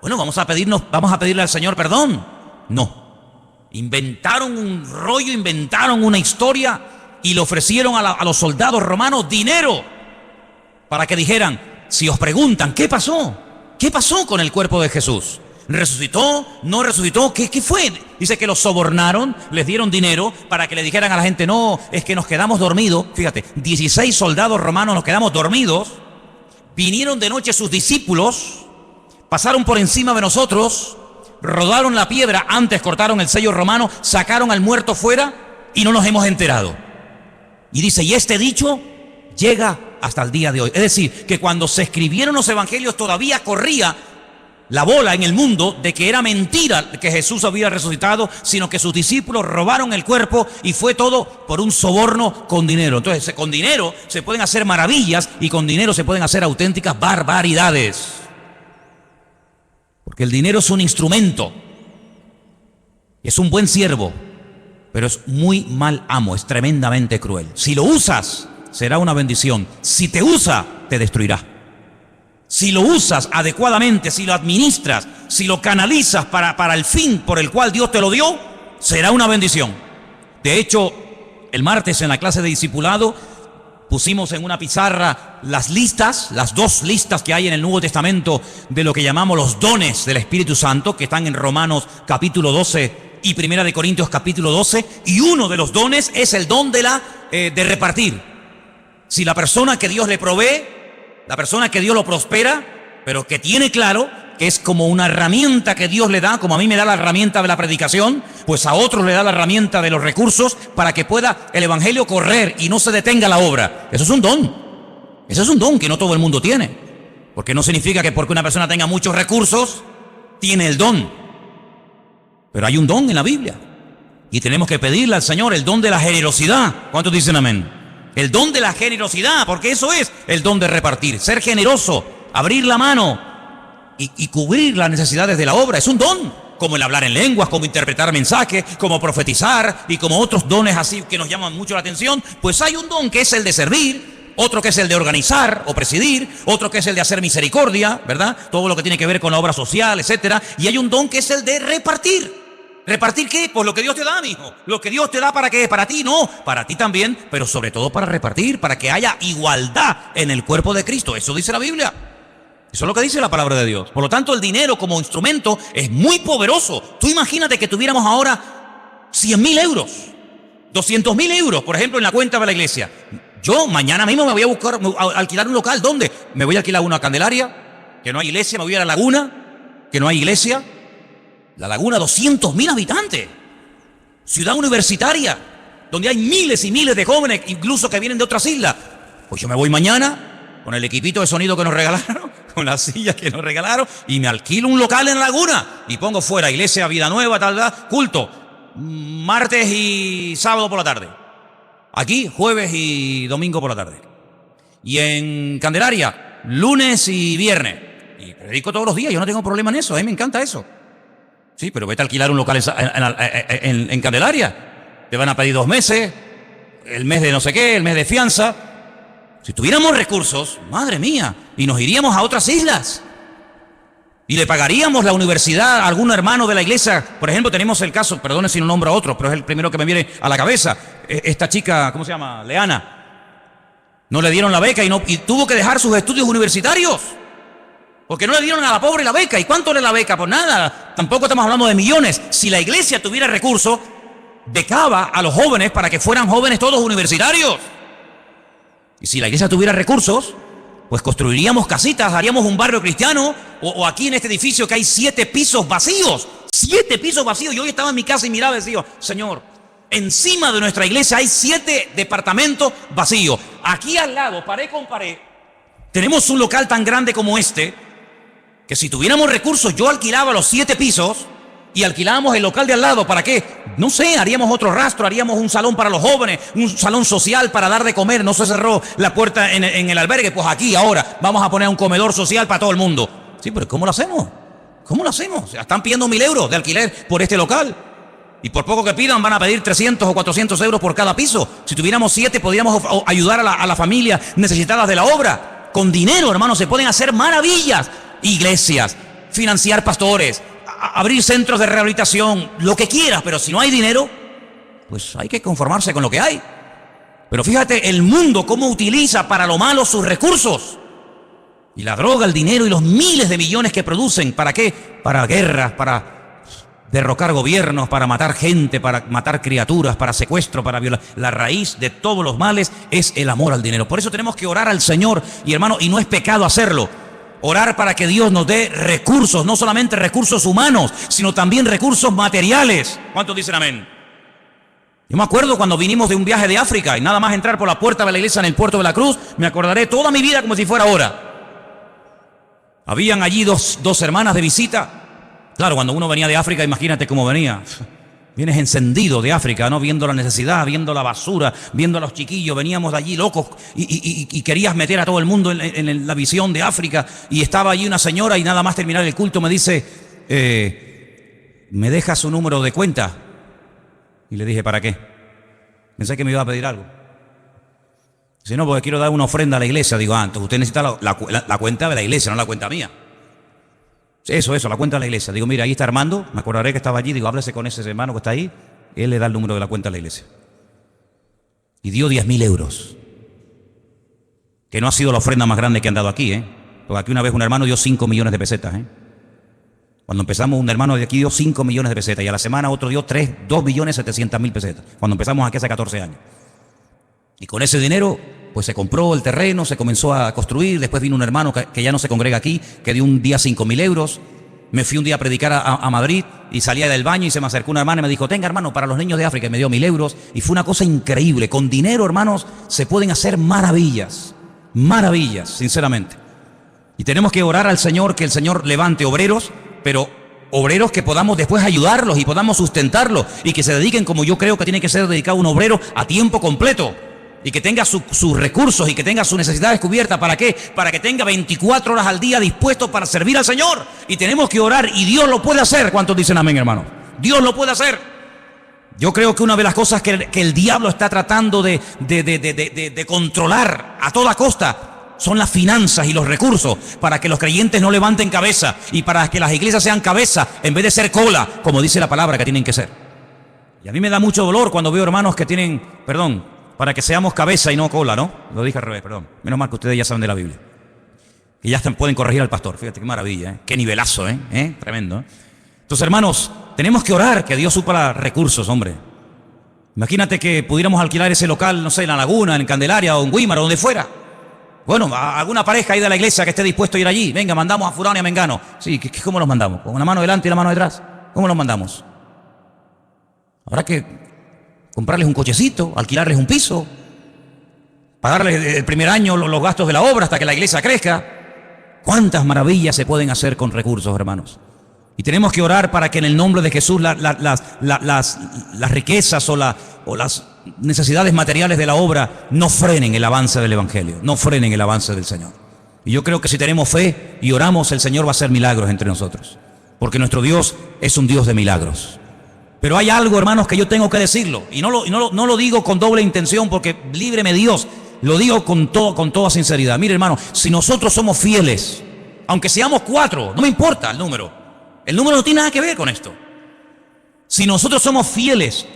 Bueno, vamos a pedirle al Señor perdón. No. Inventaron un rollo, inventaron una historia y le ofrecieron a los soldados romanos dinero para que dijeran, si os preguntan, ¿qué pasó? ¿Qué pasó con el cuerpo de Jesús? ¿Resucitó? ¿No resucitó? ¿Qué fue? Dice que los sobornaron, les dieron dinero para que le dijeran a la gente, no, es que nos quedamos dormidos. Fíjate, 16 soldados romanos nos quedamos dormidos. Vinieron de noche sus discípulos, pasaron por encima de nosotros, rodaron la piedra, antes cortaron el sello romano, sacaron al muerto fuera y no nos hemos enterado. Y dice, y este dicho llega hasta el día de hoy. Es decir, que cuando se escribieron los evangelios todavía corría la bola en el mundo de que era mentira que Jesús había resucitado, sino que sus discípulos robaron el cuerpo y fue todo por un soborno con dinero. Entonces, con dinero se pueden hacer maravillas y con dinero se pueden hacer auténticas barbaridades. Porque el dinero es un instrumento, es un buen siervo, pero es muy mal amo, es tremendamente cruel. Si lo usas, será una bendición. Si te usa, te destruirá. Si lo usas adecuadamente, si lo administras, si lo canalizas para el fin por el cual Dios te lo dio, será una bendición. De hecho, el martes en la clase de discipulado pusimos en una pizarra las listas, las 2 listas que hay en el Nuevo Testamento de lo que llamamos los dones del Espíritu Santo, que están en Romanos capítulo 12 y Primera de Corintios capítulo 12, y uno de los dones es el don de repartir. Si la persona que Dios le provee, la persona que Dios lo prospera, pero que tiene claro que es como una herramienta que Dios le da, como a mí me da la herramienta de la predicación, pues a otros le da la herramienta de los recursos para que pueda el evangelio correr y no se detenga la obra. Eso es un don. Eso es un don que no todo el mundo tiene. Porque no significa que porque una persona tenga muchos recursos, tiene el don. Pero hay un don en la Biblia. Y tenemos que pedirle al Señor el don de la generosidad. ¿Cuántos dicen amén? El don de la generosidad, porque eso es el don de repartir. Ser generoso, abrir la mano y cubrir las necesidades de la obra. Es un don, como el hablar en lenguas, como interpretar mensajes, como profetizar y como otros dones así que nos llaman mucho la atención. Pues hay un don que es el de servir, otro que es el de organizar o presidir, otro que es el de hacer misericordia, ¿verdad? Todo lo que tiene que ver con la obra social, etcétera. Y hay un don que es el de repartir. ¿Repartir qué? Pues lo que Dios te da, mijo. Lo que Dios te da, ¿para qué? Para ti, no. Para ti también, pero sobre todo para repartir, para que haya igualdad en el cuerpo de Cristo. Eso dice la Biblia. Eso es lo que dice la palabra de Dios. Por lo tanto, el dinero como instrumento es muy poderoso. Tú imagínate que tuviéramos ahora 100.000 euros, 200.000 euros, por ejemplo, en la cuenta de la iglesia. Yo mañana mismo me voy a alquilar un local. ¿Dónde? Me voy a alquilar una Candelaria, que no hay iglesia. Me voy a La Laguna, que no hay iglesia. La Laguna, 200.000 habitantes. Ciudad universitaria, donde hay miles y miles de jóvenes, incluso que vienen de otras islas. Pues yo me voy mañana con el equipito de sonido que nos regalaron, con las sillas que nos regalaron, y me alquilo un local en La Laguna y pongo fuera iglesia, vida nueva, tal, culto, martes y sábado por la tarde. Aquí, jueves y domingo por la tarde. Y en Candelaria, lunes y viernes. Y predico todos los días, yo no tengo problema en eso, a mí me encanta eso. Sí, pero vete a alquilar un local en Candelaria. Te van a pedir 2 meses, el mes de no sé qué, el mes de fianza. Si tuviéramos recursos, madre mía, y nos iríamos a otras islas. Y le pagaríamos la universidad a algún hermano de la iglesia. Por ejemplo, tenemos el caso, perdone si no nombro a otro, pero es el primero que me viene a la cabeza. Esta chica, ¿cómo se llama? Leana. No le dieron la beca y tuvo que dejar sus estudios universitarios. Porque no le dieron a la pobre la beca. ¿Y cuánto era la beca? Pues nada, tampoco estamos hablando de millones. Si la iglesia tuviera recursos, becaba a los jóvenes para que fueran jóvenes todos universitarios. Y si la iglesia tuviera recursos, pues construiríamos casitas, haríamos un barrio cristiano, o aquí en este edificio que hay 7 pisos vacíos. 7 pisos vacíos. Yo hoy estaba en mi casa y miraba y decía, Señor, encima de nuestra iglesia hay 7 departamentos vacíos. Aquí al lado, pared con pared, tenemos un local tan grande como este, que si tuviéramos recursos, yo alquilaba los 7 pisos y alquilábamos el local de al lado. ¿Para qué? No sé, haríamos otro rastro, haríamos un salón para los jóvenes, un salón social para dar de comer. No se cerró la puerta en el albergue, pues aquí ahora vamos a poner un comedor social para todo el mundo. Sí, pero ¿cómo lo hacemos? ¿Cómo lo hacemos? O sea, están pidiendo 1.000 euros de alquiler por este local. Y por poco que pidan van a pedir 300 o 400 euros por cada piso. Si tuviéramos 7 podríamos ayudar a la familia necesitadas de la obra. Con dinero, hermanos, se pueden hacer maravillas. Iglesias, financiar pastores, abrir centros de rehabilitación, lo que quieras, pero si no hay dinero, pues hay que conformarse con lo que hay. Pero fíjate el mundo cómo utiliza para lo malo sus recursos. Y la droga, el dinero y los miles de millones que producen, ¿para qué? Para guerras, para derrocar gobiernos, para matar gente, para matar criaturas, para secuestro, para violar. La raíz de todos los males es el amor al dinero. Por eso tenemos que orar al Señor, y hermano, y no es pecado hacerlo. Orar para que Dios nos dé recursos, no solamente recursos humanos, sino también recursos materiales. ¿Cuántos dicen amén? Yo me acuerdo cuando vinimos de un viaje de África y nada más entrar por la puerta de la iglesia en el puerto de la Cruz, me acordaré toda mi vida como si fuera ahora. Habían allí dos hermanas de visita. Claro, cuando uno venía de África, imagínate cómo venía. Vienes encendido de África, ¿no? Viendo la necesidad, viendo la basura, viendo a los chiquillos. Veníamos de allí locos y querías meter a todo el mundo en la visión de África. Y estaba allí una señora y nada más terminar el culto me dice, ¿me deja su número de cuenta? Y le dije, ¿para qué? Pensé que me iba a pedir algo. Si no, porque quiero dar una ofrenda a la iglesia. Digo, entonces usted necesita la cuenta de la iglesia, no la cuenta mía. Eso, la cuenta de la iglesia. Digo, mira, ahí está Armando, me acordaré que estaba allí. Digo, háblese con ese hermano que está ahí. Él le da el número de la cuenta de la iglesia. Y dio 10.000 euros. Que no ha sido la ofrenda más grande que han dado aquí, Porque aquí una vez un hermano dio 5 millones de pesetas, Cuando empezamos, un hermano de aquí dio 5 millones de pesetas. Y a la semana otro dio 2.700.000 pesetas. Cuando empezamos aquí hace 14 años. Y con ese dinero, pues se compró el terreno, se comenzó a construir. Después vino un hermano que ya no se congrega aquí, que dio un día 5.000 euros. Me fui un día a predicar a Madrid y salía del baño y se me acercó una hermana y me dijo, tenga hermano, para los niños de África, y me dio 1.000 euros. Y fue una cosa increíble. Con dinero, hermanos, se pueden hacer maravillas. Maravillas, sinceramente. Y tenemos que orar al Señor, que el Señor levante obreros, pero obreros que podamos después ayudarlos y podamos sustentarlos y que se dediquen, como yo creo que tiene que ser dedicado un obrero, a tiempo completo. Y que tenga sus recursos y que tenga sus necesidades cubiertas. ¿Para qué? Para que tenga 24 horas al día dispuesto para servir al Señor. Y tenemos que orar y Dios lo puede hacer. ¿Cuántos dicen amén, hermano? Dios lo puede hacer. Yo creo que una de las cosas que el diablo está tratando de controlar a toda costa son las finanzas y los recursos, para que los creyentes no levanten cabeza y para que las iglesias sean cabeza en vez de ser cola, como dice la palabra que tienen que ser. Y a mí me da mucho dolor cuando veo hermanos que tienen, para que seamos cabeza y no cola, ¿no? Lo dije al revés, perdón. Menos mal que ustedes ya saben de la Biblia. Que ya pueden corregir al pastor. Fíjate qué maravilla, Qué nivelazo, Tremendo, Entonces, hermanos, tenemos que orar que Dios supla recursos, hombre. Imagínate que pudiéramos alquilar ese local, no sé, en La Laguna, en Candelaria o en Guímaro, donde fuera. Bueno, a alguna pareja ahí de la iglesia que esté dispuesto a ir allí. Venga, mandamos a fulano y a mengano. Sí, ¿cómo los mandamos? ¿Con una mano delante y la mano detrás? ¿Cómo los mandamos? Habrá que comprarles un cochecito, alquilarles un piso, pagarles el primer año los gastos de la obra hasta que la iglesia crezca. ¿Cuántas maravillas se pueden hacer con recursos, hermanos? Y tenemos que orar para que en el nombre de Jesús las riquezas o las necesidades materiales de la obra no frenen el avance del Evangelio, no frenen el avance del Señor. Y yo creo que si tenemos fe y oramos, el Señor va a hacer milagros entre nosotros, porque nuestro Dios es un Dios de milagros. Pero hay algo, hermanos, que yo tengo que decirlo, y no lo digo con doble intención, porque líbreme Dios, lo digo con toda sinceridad. Mire, hermano, si nosotros somos fieles, aunque seamos 4, no me importa el número no tiene nada que ver con esto. Si nosotros somos fieles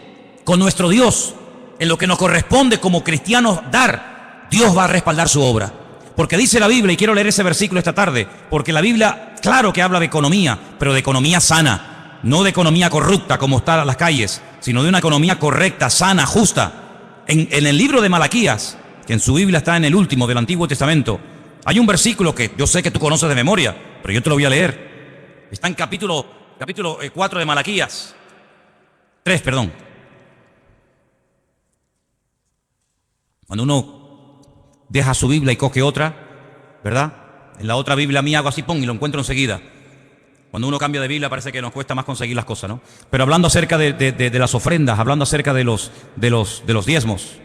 con nuestro Dios en lo que nos corresponde como cristianos dar, Dios va a respaldar su obra. Porque dice la Biblia, y quiero leer ese versículo esta tarde, porque la Biblia, claro que habla de economía, pero de economía sana. no de economía corrupta como están las calles, sino de una economía correcta, sana, justa. En el libro de Malaquías, que en su Biblia está en el último del Antiguo Testamento, hay un versículo que yo sé que tú conoces de memoria, pero yo te lo voy a leer. Está en capítulo 4 de Malaquías. 3, perdón. Cuando uno deja su Biblia y coge otra, ¿verdad? En la otra Biblia mía hago así, pum, y lo encuentro enseguida. Cuando uno cambia de Biblia parece que nos cuesta más conseguir las cosas, ¿no? Pero hablando acerca de las ofrendas, hablando acerca de los diezmos.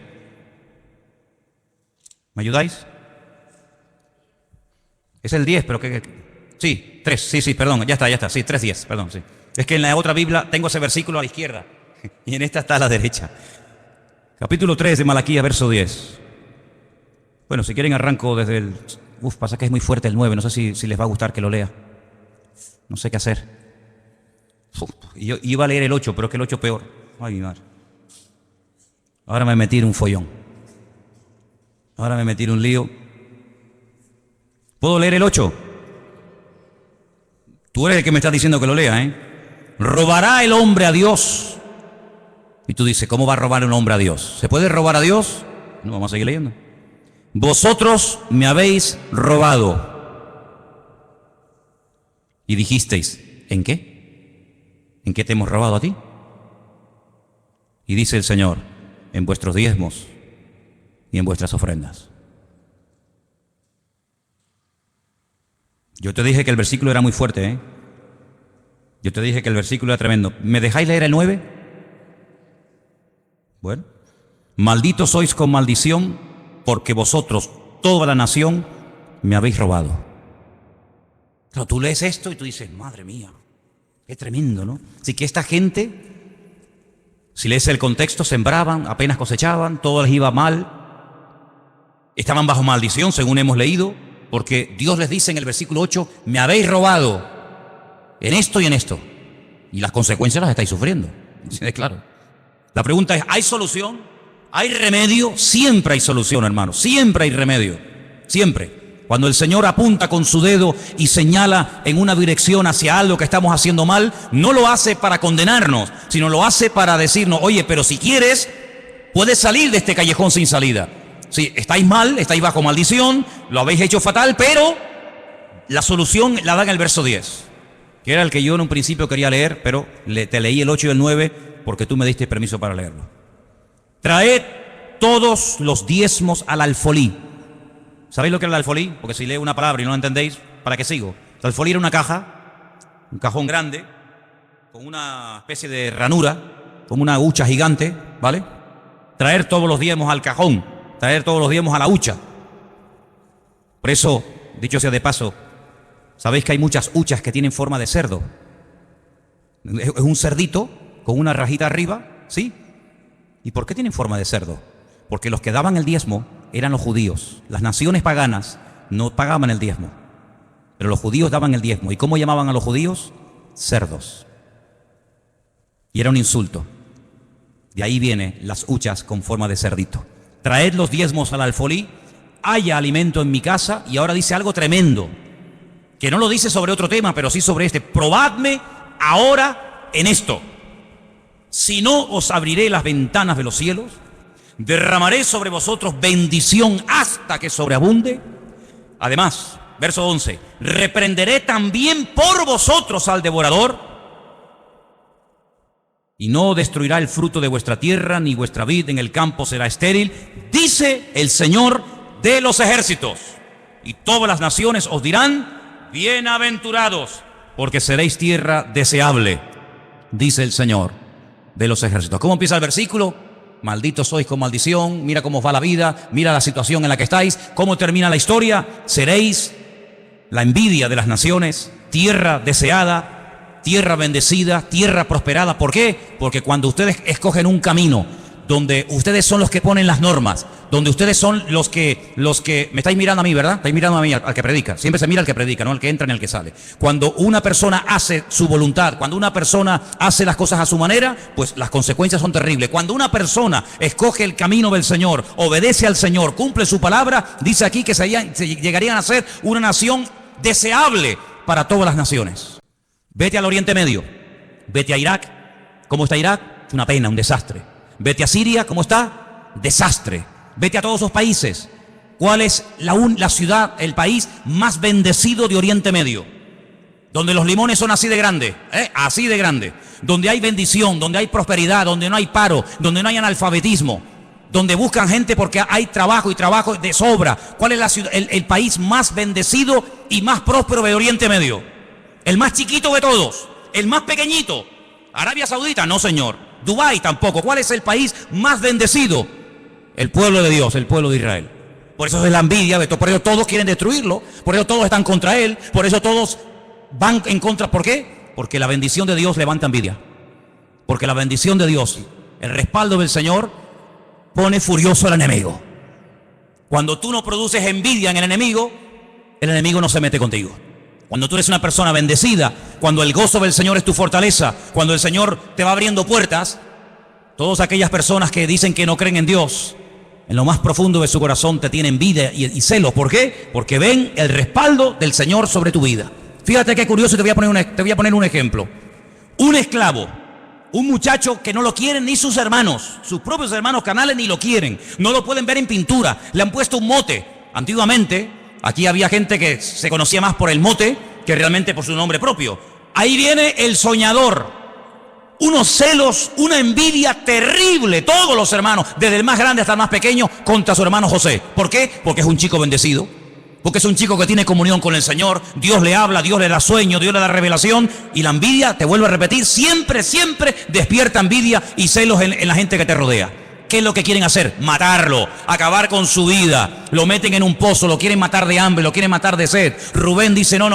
¿Me ayudáis? Es el 10, pero que... Sí, 3, sí, perdón, ya está, sí, 3:10, perdón, sí. Es que en la otra Biblia tengo ese versículo a la izquierda y en esta está a la derecha. Capítulo 3 de Malaquías, verso 10. Bueno, si quieren arranco desde el... pasa que es muy fuerte el 9, no sé si les va a gustar que lo lea. No sé qué hacer. Yo iba a leer el 8, pero es que el 8 peor. Ay, mi madre. Ahora me metí en un follón. Ahora me metí en un lío. ¿Puedo leer el 8? Tú eres el que me estás diciendo que lo lea, ¿eh? ¿Robará el hombre a Dios? Y tú dices, ¿cómo va a robar un hombre a Dios? ¿Se puede robar a Dios? No, vamos a seguir leyendo. Vosotros me habéis robado. Y dijisteis, ¿en qué? ¿En qué te hemos robado a ti? Y dice el Señor, en vuestros diezmos y en vuestras ofrendas. Yo te dije que el versículo era muy fuerte, ¿eh? Yo te dije que el versículo era tremendo. ¿Me dejáis leer el 9? Bueno. Malditos sois con maldición, porque vosotros, toda la nación, me habéis robado. Pero tú lees esto y tú dices, madre mía, qué tremendo, ¿no? Así que esta gente, si lees el contexto, sembraban, apenas cosechaban, todo les iba mal, estaban bajo maldición, según hemos leído, porque Dios les dice en el versículo 8, me habéis robado en esto y en esto. Y las consecuencias las estáis sufriendo. ¿Sí? Claro. La pregunta es, ¿hay solución? ¿Hay remedio? Siempre hay solución, hermano. Siempre hay remedio. Siempre. Cuando el Señor apunta con su dedo y señala en una dirección hacia algo que estamos haciendo mal, no lo hace para condenarnos, sino lo hace para decirnos, oye, pero si quieres, puedes salir de este callejón sin salida. Sí, estáis mal, estáis bajo maldición, lo habéis hecho fatal, pero la solución la da en el verso 10, que era el que yo en un principio quería leer, pero te leí el 8 y el 9 porque tú me diste permiso para leerlo. Traed todos los diezmos al alfolí. ¿Sabéis lo que era el alfolí? Porque si leo una palabra y no la entendéis, ¿para qué sigo? El alfolí era una caja, un cajón grande, con una especie de ranura, como una hucha gigante, ¿vale? Traer todos los diezmos al cajón, traer todos los diezmos a la hucha. Por eso, dicho sea de paso, sabéis que hay muchas huchas que tienen forma de cerdo. Es un cerdito con una rajita arriba, ¿sí? ¿Y por qué tienen forma de cerdo? Porque los que daban el diezmo eran los judíos. Las naciones paganas no pagaban el diezmo, pero los judíos daban el diezmo. ¿Y cómo llamaban a los judíos? Cerdos. Y era un insulto. De ahí vienen las huchas con forma de cerdito. Traed los diezmos al alfolí, haya alimento en mi casa. Y ahora dice algo tremendo, que no lo dice sobre otro tema, pero sí sobre este. Probadme ahora en esto. Si no, os abriré las ventanas de los cielos, derramaré sobre vosotros bendición hasta que sobreabunde. Además, verso 11, reprenderé también por vosotros al devorador, y no destruirá el fruto de vuestra tierra, ni vuestra vid en el campo será estéril, dice el Señor de los ejércitos. Y todas las naciones os dirán, bienaventurados, porque seréis tierra deseable, dice el Señor de los ejércitos. ¿Cómo empieza el versículo? Malditos sois con maldición, mira cómo os va la vida, mira la situación en la que estáis, cómo termina la historia. Seréis la envidia de las naciones, tierra deseada, tierra bendecida, tierra prosperada. ¿Por qué? Porque cuando ustedes escogen un camino donde ustedes son los que ponen las normas, donde ustedes son los que me estáis mirando a mí, ¿verdad? Estáis mirando a mí, al que predica. Siempre se mira al que predica, no al que entra ni al que sale. Cuando una persona hace su voluntad, cuando una persona hace las cosas a su manera, pues las consecuencias son terribles. Cuando una persona escoge el camino del Señor, obedece al Señor, cumple su palabra, dice aquí que se llegarían a ser una nación deseable para todas las naciones. Vete al Oriente Medio, Vete a Irak. ¿Cómo está Irak? Es una pena, un desastre. Vete a Siria. ¿Cómo está? Desastre. Vete a todos esos países. ¿Cuál es la ciudad, el país más bendecido de Oriente Medio? Donde los limones son así de grandes, así de grandes. Donde hay bendición, donde hay prosperidad, donde no hay paro, donde no hay analfabetismo, donde buscan gente porque hay trabajo y trabajo de sobra. ¿Cuál es la ciudad, el país más bendecido y más próspero de Oriente Medio? El más chiquito de todos, el más pequeñito. Arabia Saudita, no señor. Dubái tampoco. ¿Cuál es el país más bendecido? El pueblo de Dios, el pueblo de Israel. Por eso es la envidia de todo. Por eso todos quieren destruirlo. Por eso todos están contra él. Por eso todos van en contra. ¿Por qué? Porque la bendición de Dios levanta envidia. Porque la bendición de Dios, el respaldo del Señor, pone furioso al enemigo. Cuando tú no produces envidia en el enemigo no se mete contigo. Cuando tú eres una persona bendecida, cuando el gozo del Señor es tu fortaleza, cuando el Señor te va abriendo puertas, todas aquellas personas que dicen que no creen en Dios, en lo más profundo de su corazón te tienen envidia y celos. ¿Por qué? Porque ven el respaldo del Señor sobre tu vida. Fíjate qué curioso, te voy a poner un ejemplo. Un esclavo, un muchacho que no lo quieren ni sus hermanos, sus propios hermanos carnales ni lo quieren, no lo pueden ver en pintura, le han puesto un mote. Antiguamente, aquí había gente que se conocía más por el mote que realmente por su nombre propio. Ahí viene el soñador. Unos celos, una envidia terrible, todos los hermanos, desde el más grande hasta el más pequeño, contra su hermano José. ¿Por qué? Porque es un chico bendecido, porque es un chico que tiene comunión con el Señor, Dios le habla, Dios le da sueño, Dios le da revelación, y la envidia, te vuelvo a repetir, siempre despierta envidia y celos en la gente que te rodea. ¿Qué es lo que quieren hacer? Matarlo, acabar con su vida, lo meten en un pozo, lo quieren matar de hambre, lo quieren matar de sed. Rubén dice, no,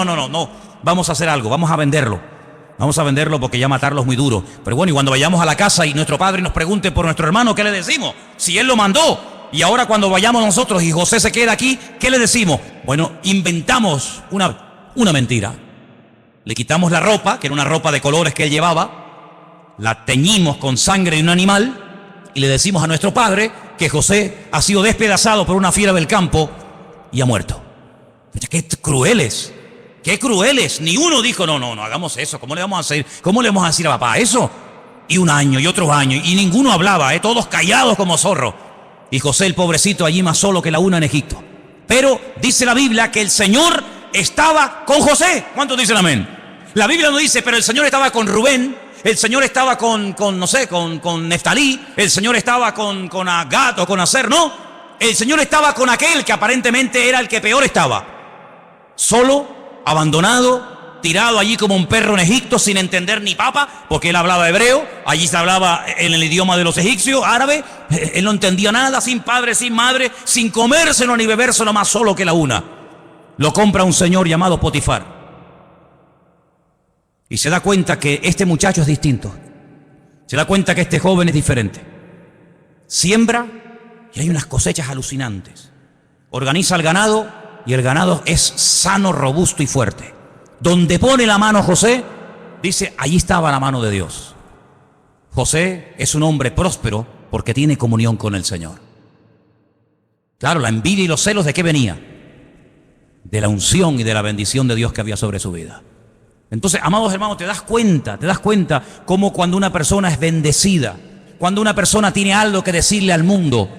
vamos a hacer algo, vamos a venderlo. Vamos a venderlo porque ya matarlo es muy duro. Pero bueno, y cuando vayamos a la casa y nuestro padre nos pregunte por nuestro hermano, ¿qué le decimos? Si él lo mandó. Y ahora cuando vayamos nosotros y José se queda aquí, ¿qué le decimos? Bueno, inventamos una mentira. Le quitamos la ropa, que era una ropa de colores que él llevaba, la teñimos con sangre de un animal y le decimos a nuestro padre que José ha sido despedazado por una fiera del campo y ha muerto. ¡Qué crueles! ¡Qué crueles! Ni uno dijo, no, hagamos eso. ¿Cómo le vamos a hacer? ¿Cómo le vamos a decir a papá eso? Y un año, y otros años, y ninguno hablaba, todos callados como zorros. Y José, el pobrecito, allí más solo que la una en Egipto. Pero dice la Biblia que el Señor estaba con José. ¿Cuántos dicen amén? La Biblia no dice, pero el Señor estaba con Rubén, el Señor estaba con Neftalí, el Señor estaba con Agat o con Aser. No, el Señor estaba con aquel que aparentemente era el que peor estaba. Solo, abandonado, tirado allí como un perro en Egipto sin entender ni papa, porque él hablaba hebreo, allí se hablaba en el idioma de los egipcios, árabe, él no entendía nada, sin padre, sin madre, sin comérselo ni bebérselo, más solo que la una. Lo compra un señor llamado Potifar y se da cuenta que este muchacho es distinto, se da cuenta que este joven es diferente. Siembra y hay unas cosechas alucinantes, organiza el ganado y el ganado es sano, robusto y fuerte. Donde pone la mano José, dice, allí estaba la mano de Dios. José es un hombre próspero porque tiene comunión con el Señor. Claro, la envidia y los celos, ¿de qué venía? De la unción y de la bendición de Dios que había sobre su vida. Entonces, amados hermanos, te das cuenta cómo cuando una persona es bendecida, cuando una persona tiene algo que decirle al mundo,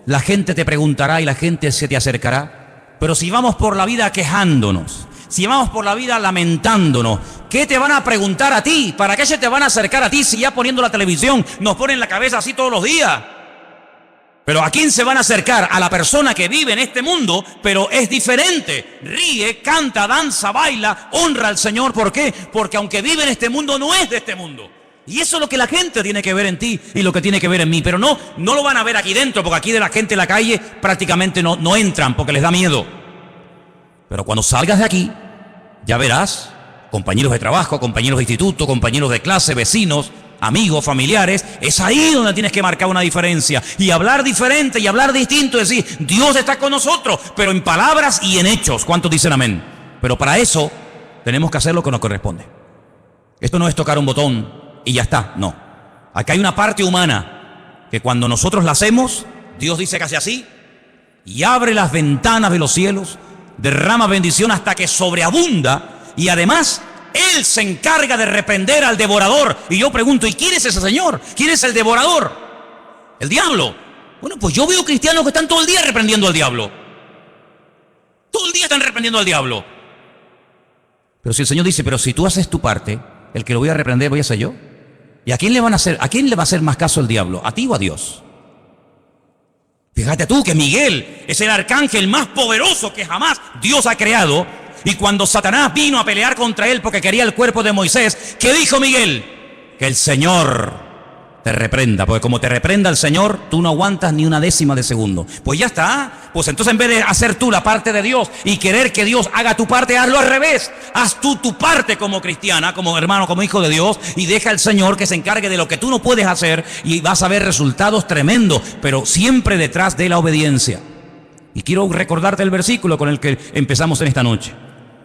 la gente te preguntará y la gente se te acercará. Pero si vamos por la vida quejándonos, si vamos por la vida lamentándonos, ¿qué te van a preguntar a ti? ¿Para qué se te van a acercar a ti si ya poniendo la televisión nos ponen la cabeza así todos los días? Pero ¿a quién se van a acercar? A la persona que vive en este mundo, pero es diferente. Ríe, canta, danza, baila, honra al Señor. ¿Por qué? Porque aunque vive en este mundo, no es de este mundo. Y eso es lo que la gente tiene que ver en ti y lo que tiene que ver en mí. Pero no lo van a ver aquí dentro, porque aquí de la gente en la calle prácticamente no entran porque les da miedo. Pero cuando salgas de aquí, ya verás compañeros de trabajo, compañeros de instituto, compañeros de clase, vecinos, amigos, familiares. Es ahí donde tienes que marcar una diferencia y hablar diferente y hablar distinto. Es decir, Dios está con nosotros, pero en palabras y en hechos. ¿Cuántos dicen amén? Pero para eso tenemos que hacer lo que nos corresponde. Esto no es tocar un botón y ya está, no. Acá hay una parte humana que cuando nosotros la hacemos, Dios dice que hace así y abre las ventanas de los cielos, derrama bendición hasta que sobreabunda y además Él se encarga de reprender al devorador. Y yo pregunto, ¿y quién es ese señor? ¿Quién es el devorador? El diablo. Bueno, pues yo veo cristianos que están todo el día reprendiendo al diablo. Todo el día están reprendiendo al diablo. Pero si el Señor dice, pero si tú haces tu parte, el que lo voy a reprender voy a ser yo. ¿Y a quién le va a hacer más caso el diablo? ¿A ti o a Dios? Fíjate tú que Miguel es el arcángel más poderoso que jamás Dios ha creado. Y cuando Satanás vino a pelear contra él porque quería el cuerpo de Moisés, ¿qué dijo Miguel? Que el Señor te reprenda, porque como te reprenda el Señor, tú no aguantas ni una décima de segundo. Pues ya está. Pues entonces en vez de hacer tú la parte de Dios y querer que Dios haga tu parte, hazlo al revés. Haz tú tu parte como cristiana, como hermano, como hijo de Dios, y deja al Señor que se encargue de lo que tú no puedes hacer, y vas a ver resultados tremendos, pero siempre detrás de la obediencia. Y quiero recordarte el versículo con el que empezamos en esta noche.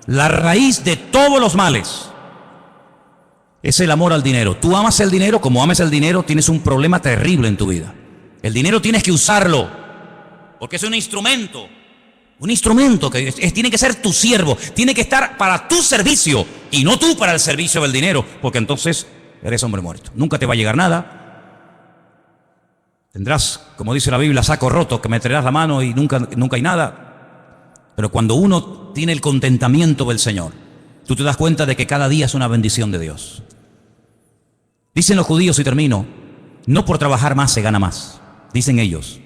La raíz de todos los males es el amor al dinero. Tú amas el dinero, como ames el dinero, tienes un problema terrible en tu vida. El dinero tienes que usarlo, porque es un instrumento que tiene que ser tu siervo, tiene que estar para tu servicio y no tú para el servicio del dinero, porque entonces eres hombre muerto. Nunca te va a llegar nada. Tendrás, como dice la Biblia, saco roto, que meterás la mano y nunca hay nada. Pero cuando uno tiene el contentamiento del Señor, tú te das cuenta de que cada día es una bendición de Dios. Dicen los judíos, y termino, no por trabajar más se gana más. Dicen ellos,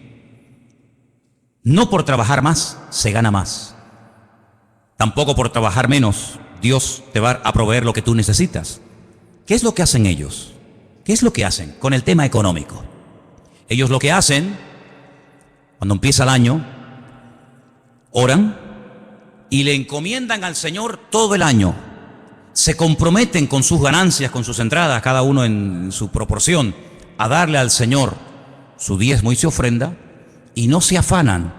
no por trabajar más se gana más. Tampoco por trabajar menos Dios te va a proveer lo que tú necesitas. ¿Qué es lo que hacen ellos? ¿Qué es lo que hacen con el tema económico? Ellos lo que hacen, cuando empieza el año, oran y le encomiendan al Señor todo el año. Se comprometen con sus ganancias, con sus entradas, cada uno en su proporción, a darle al Señor su diezmo y su ofrenda, y no se afanan,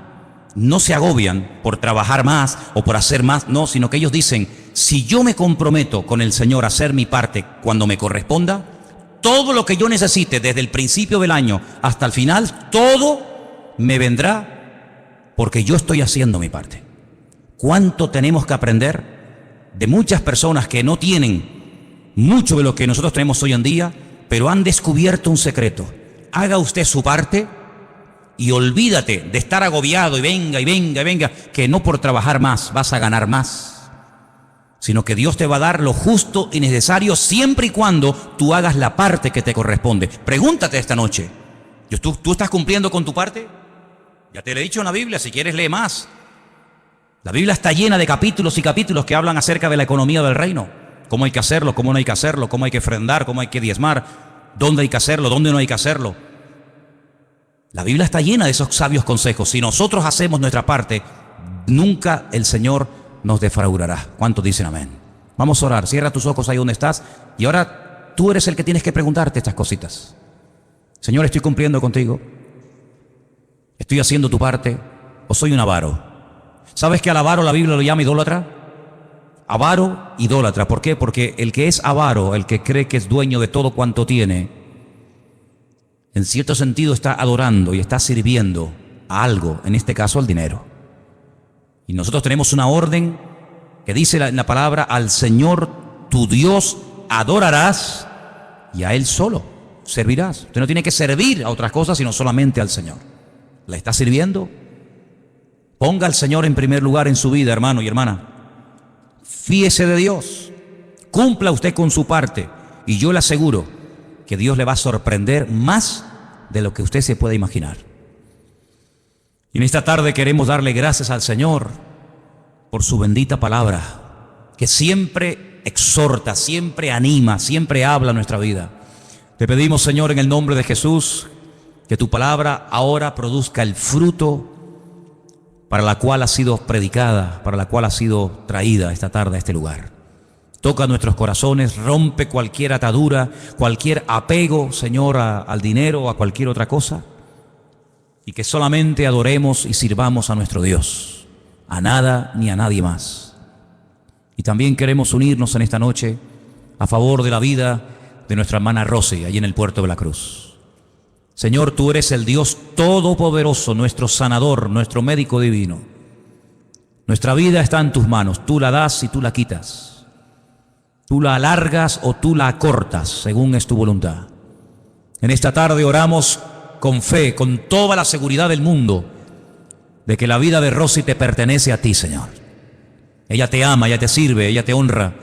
no se agobian por trabajar más o por hacer más, no, sino que ellos dicen, si yo me comprometo con el Señor a hacer mi parte cuando me corresponda, todo lo que yo necesite desde el principio del año hasta el final, todo me vendrá porque yo estoy haciendo mi parte. ¿Cuánto tenemos que aprender de muchas personas que no tienen mucho de lo que nosotros tenemos hoy en día, pero han descubierto un secreto? Haga usted su parte y olvídate de estar agobiado y venga, que no por trabajar más vas a ganar más, sino que Dios te va a dar lo justo y necesario siempre y cuando tú hagas la parte que te corresponde. Pregúntate esta noche, ¿tú estás cumpliendo con tu parte? Ya te lo he dicho en la Biblia, si quieres lee más. La Biblia está llena de capítulos y capítulos que hablan acerca de la economía del reino. Cómo hay que hacerlo, cómo no hay que hacerlo, cómo hay que ofrendar, cómo hay que diezmar, dónde hay que hacerlo, dónde no hay que hacerlo. La Biblia está llena de esos sabios consejos. Si nosotros hacemos nuestra parte, nunca el Señor nos defraudará. ¿Cuántos dicen amén? Vamos a orar. Cierra tus ojos ahí donde estás. Y ahora tú eres el que tienes que preguntarte estas cositas. Señor, ¿estoy cumpliendo contigo? ¿Estoy haciendo tu parte? ¿O soy un avaro? ¿Sabes que al avaro la Biblia lo llama idólatra? Avaro, idólatra. ¿Por qué? Porque el que es avaro, el que cree que es dueño de todo cuanto tiene, en cierto sentido está adorando y está sirviendo a algo, en este caso al dinero. Y nosotros tenemos una orden que dice en la palabra, al Señor tu Dios adorarás y a Él solo servirás. Usted no tiene que servir a otras cosas, sino solamente al Señor. ¿La está sirviendo? Ponga al Señor en primer lugar en su vida, hermano y hermana. Fíese de Dios. Cumpla usted con su parte. Y yo le aseguro que Dios le va a sorprender más de lo que usted se puede imaginar. Y en esta tarde queremos darle gracias al Señor por su bendita palabra, que siempre exhorta, siempre anima, siempre habla a nuestra vida. Te pedimos, Señor, en el nombre de Jesús, que tu palabra ahora produzca el fruto para la cual ha sido predicada, para la cual ha sido traída esta tarde a este lugar. Toca nuestros corazones, rompe cualquier atadura, cualquier apego, Señor, al dinero o a cualquier otra cosa, y que solamente adoremos y sirvamos a nuestro Dios, a nada ni a nadie más. Y también queremos unirnos en esta noche a favor de la vida de nuestra hermana Rosy, allí en el puerto de la Cruz. Señor, tú eres el Dios todopoderoso, nuestro sanador, nuestro médico divino. Nuestra vida está en tus manos, tú la das y tú la quitas. Tú la alargas o tú la acortas, según es tu voluntad. En esta tarde oramos con fe, con toda la seguridad del mundo, de que la vida de Rosy te pertenece a ti, Señor. Ella te ama, ella te sirve, ella te honra.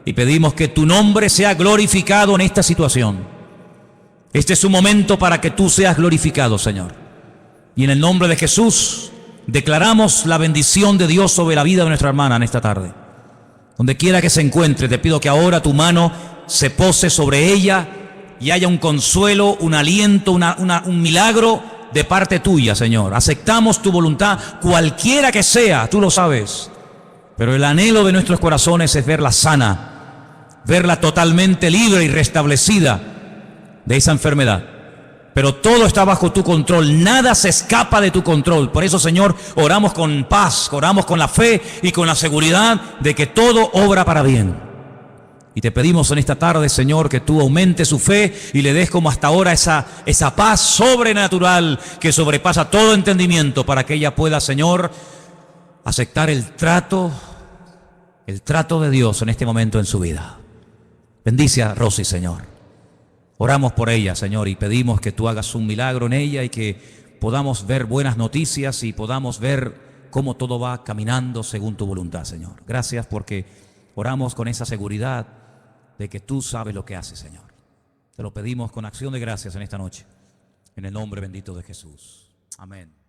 Y pedimos que tu nombre sea glorificado en esta situación. Este es un momento para que tú seas glorificado, Señor. Y en el nombre de Jesús declaramos la bendición de Dios sobre la vida de nuestra hermana en esta tarde. Donde quiera que se encuentre, te pido que ahora tu mano se pose sobre ella y haya un consuelo, un aliento, un milagro de parte tuya, Señor. Aceptamos tu voluntad, cualquiera que sea, tú lo sabes. Pero el anhelo de nuestros corazones es verla sana, verla totalmente libre y restablecida de esa enfermedad. Pero todo está bajo tu control, nada se escapa de tu control. Por eso, Señor, oramos con paz, oramos con la fe y con la seguridad de que todo obra para bien. Y te pedimos en esta tarde, Señor, que tú aumentes su fe y le des como hasta ahora esa paz sobrenatural que sobrepasa todo entendimiento, para que ella pueda, Señor, aceptar el trato de Dios en este momento en su vida. Bendice a Rosy, Señor. Oramos por ella, Señor, y pedimos que tú hagas un milagro en ella y que podamos ver buenas noticias y podamos ver cómo todo va caminando según tu voluntad, Señor. Gracias, porque oramos con esa seguridad de que tú sabes lo que haces, Señor. Te lo pedimos con acción de gracias en esta noche, en el nombre bendito de Jesús. Amén.